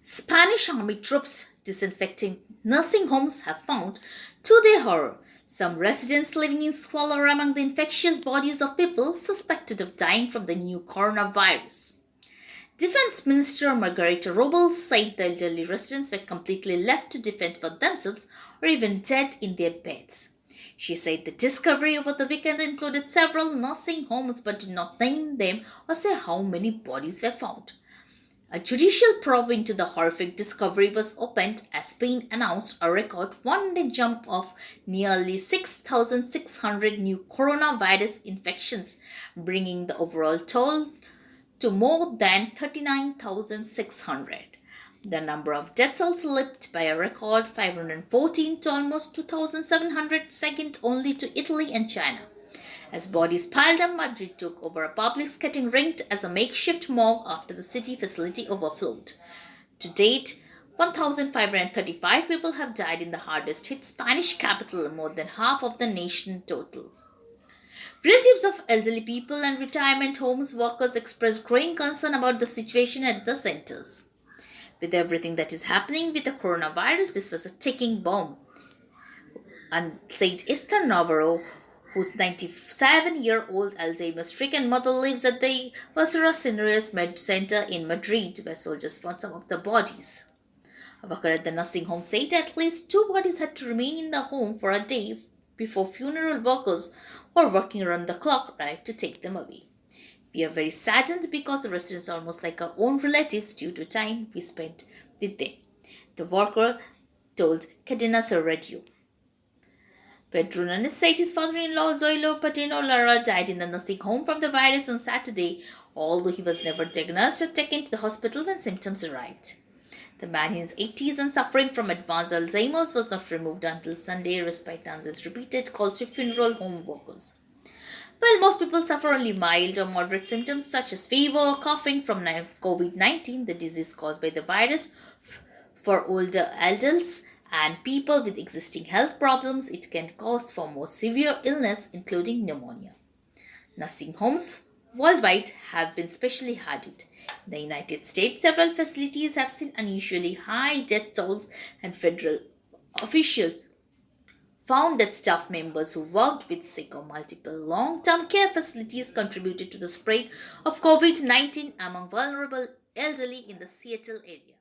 Spanish army troops disinfecting nursing homes have found, to their horror, some residents living in squalor are among the infectious bodies of people suspected of dying from the new coronavirus. Defense Minister Margarita Robles said the elderly residents were completely left to defend for themselves or even dead in their beds. She said the discovery over the weekend included several nursing homes but did not name them or say how many bodies were found. A judicial probe into the horrific discovery was opened as Spain announced a record one-day jump of nearly 6,600 new coronavirus infections, bringing the overall toll to more than 39,600. The number of deaths also leaped by a record 514 to almost 2,700, second only to Italy and China. As bodies piled up, Madrid took over a public getting ringed as a makeshift morgue after the city facility overflowed. To date, 1,535 people have died in the hardest hit Spanish capital, more than half of the nation total. Relatives of elderly people and retirement homes workers expressed growing concern about the situation at the centers. With everything that is happening with the coronavirus, this was a ticking bomb, and said Esther Navarro, whose 97-year-old Alzheimer's-stricken mother lives at the Vasura Seniors Med Center in Madrid, where soldiers found some of the bodies. A worker at the nursing home said at least two bodies had to remain in the home for a day before funeral workers who are working around the clock arrived to take them away. We are very saddened because the residents are almost like our own relatives due to time we spent with them, the worker told Cadena Ser Radio. Pedro Nunes said his father-in-law, Zoilo Patino Lara, died in the nursing home from the virus on Saturday, although he was never diagnosed or taken to the hospital when symptoms arrived. The man in his 80s and suffering from advanced Alzheimer's was not removed until Sunday, despite Tanz's repeated calls to funeral home workers. While most people suffer only mild or moderate symptoms such as fever or coughing from Covid-19, the disease caused by the virus, for older adults and people with existing health problems, it can cause for more severe illness, including pneumonia. Nursing homes worldwide have been specially hard hit. In the United States, several facilities have seen unusually high death tolls, and federal officials found that staff members who worked with sick or multiple long-term care facilities contributed to the spread of COVID-19 among vulnerable elderly in the Seattle area.